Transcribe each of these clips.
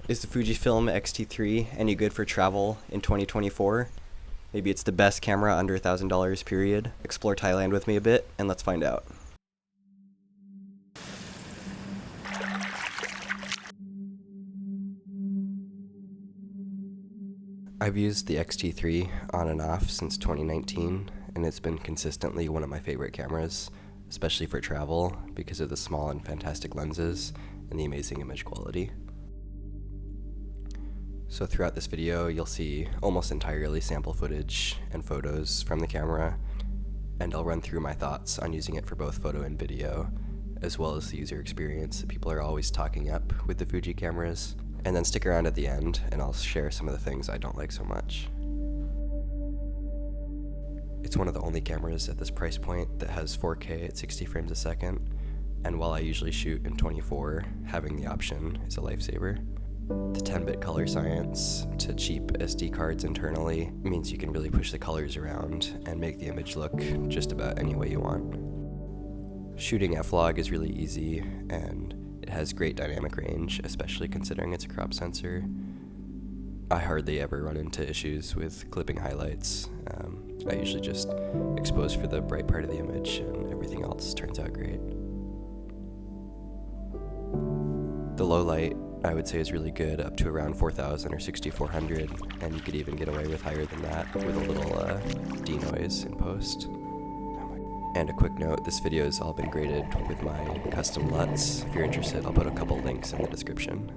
Is the Fujifilm X-T3 any good for travel in 2024? Maybe it's the best camera under $1,000 period. Explore Thailand with me a bit, and let's find out. I've used the X-T3 on and off since 2019, and it's been consistently one of my favorite cameras, especially for travel because of the small and fantastic lenses and the amazing image quality. So throughout this video, you'll see almost entirely sample footage and photos from the camera, and I'll run through my thoughts on using it for both photo and video, as well as the user experience that people are always talking up with the Fuji cameras. And then stick around at the end, and I'll share some of the things I don't like so much. It's one of the only cameras at this price point that has 4K at 60 frames a second, and while I usually shoot in 24, having the option is a lifesaver. The 10-bit color science to cheap SD cards internally means you can really push the colors around and make the image look just about any way you want. Shooting f-log is really easy, and it has great dynamic range, especially considering it's a crop sensor. I hardly ever run into issues with clipping highlights. I usually just expose for the bright part of the image, and everything else turns out great. The low light, I would say, is really good, up to around 4,000 or 6,400, and you could even get away with higher than that with a little denoise in post. And a quick note, this video has all been graded with my custom LUTs. If you're interested, I'll put a couple links in the description.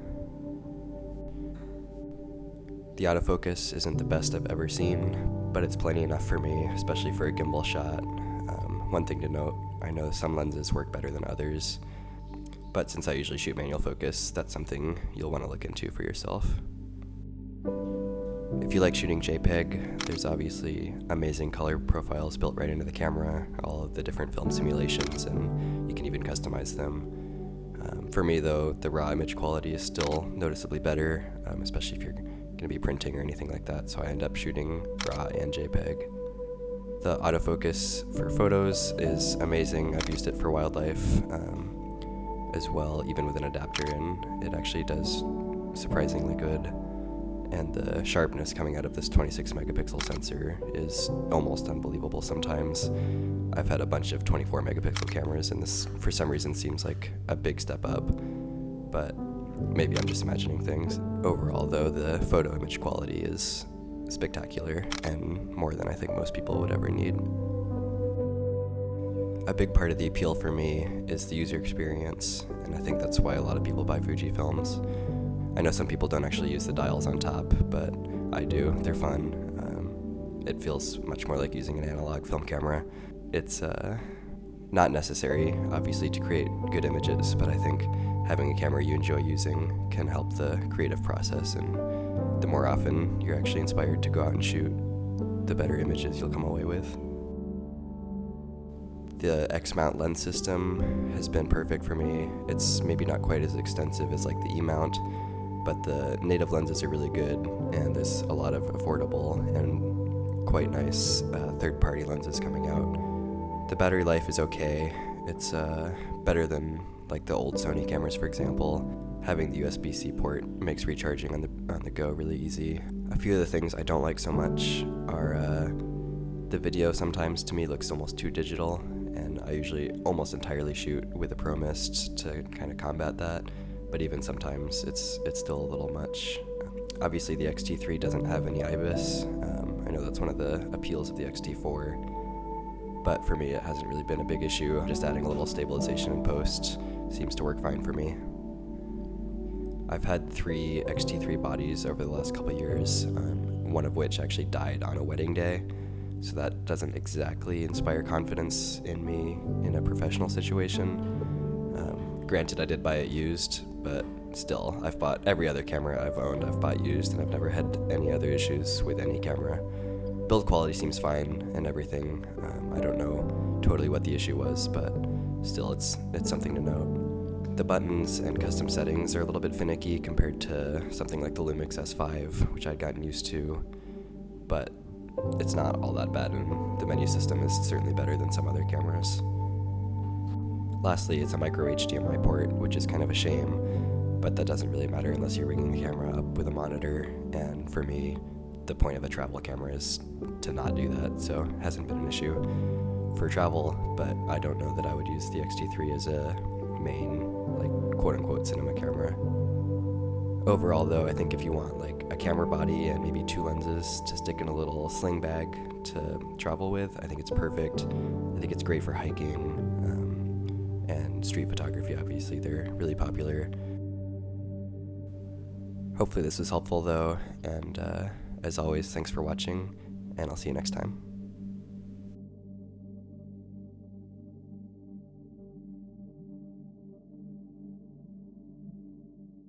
The autofocus isn't the best I've ever seen, but it's plenty enough for me, especially for a gimbal shot. One thing to note, I know some lenses work better than others, but since I usually shoot manual focus, that's something you'll want to look into for yourself. If you like shooting JPEG, there's obviously amazing color profiles built right into the camera, all of the different film simulations, and you can even customize them. For me though, the raw image quality is still noticeably better, especially if you're going to be printing or anything like that, so I end up shooting RAW and JPEG. The autofocus for photos is amazing. I've used it for wildlife as well, even with an adapter in. It actually does surprisingly good. And the sharpness coming out of this 26 megapixel sensor is almost unbelievable sometimes. I've had a bunch of 24 megapixel cameras, and this for some reason seems like a big step up, but maybe I'm just imagining things. Overall though, the photo image quality is spectacular, and more than I think most people would ever need. A big part of the appeal for me is the user experience, and I think that's why a lot of people buy Fujifilms. I know some people don't actually use the dials on top, but I do. They're fun. It feels much more like using an analog film camera. It's not necessary, obviously, to create good images, but I think having a camera you enjoy using can help the creative process, and the more often you're actually inspired to go out and shoot, the better images you'll come away with. The X-mount lens system has been perfect for me. It's maybe not quite as extensive as like the E-mount, but the native lenses are really good, and there's a lot of affordable and quite nice third-party lenses coming out. The battery life is okay. It's better than like the old Sony cameras, for example. Having the USB-C port makes recharging on the go really easy. A few of the things I don't like so much are the video sometimes to me looks almost too digital, and I usually almost entirely shoot with a Pro Mist to kind of combat that. But even sometimes it's still a little much. Obviously the X-T3 doesn't have any IBIS. I know that's one of the appeals of the X-T4, but for me it hasn't really been a big issue. Just adding a little stabilization in post seems to work fine for me. I've had 3 X-T3 bodies over the last couple years, one of which actually died on a wedding day, so that doesn't exactly inspire confidence in me in a professional situation. Granted, I did buy it used, but still, I've bought every other camera I've owned, I've bought used, and I've never had any other issues with any camera. Build quality seems fine and everything. I don't know totally what the issue was, but still, it's something to note. The buttons and custom settings are a little bit finicky compared to something like the Lumix S5, which I'd gotten used to, but it's not all that bad, and the menu system is certainly better than some other cameras. Lastly, it's a micro HDMI port, which is kind of a shame. but that doesn't really matter unless you're rigging the camera up with a monitor, and for me, the point of a travel camera is to not do that, so it hasn't been an issue for travel, but I don't know that I would use the X-T3 as a main, like, quote-unquote cinema camera. Overall, though, I think if you want, like, a camera body and maybe 2 lenses to stick in a little sling bag to travel with, I think it's perfect. I think it's great for hiking, and street photography, obviously. They're really popular. Hopefully this was helpful, though, and as always, thanks for watching, and I'll see you next time.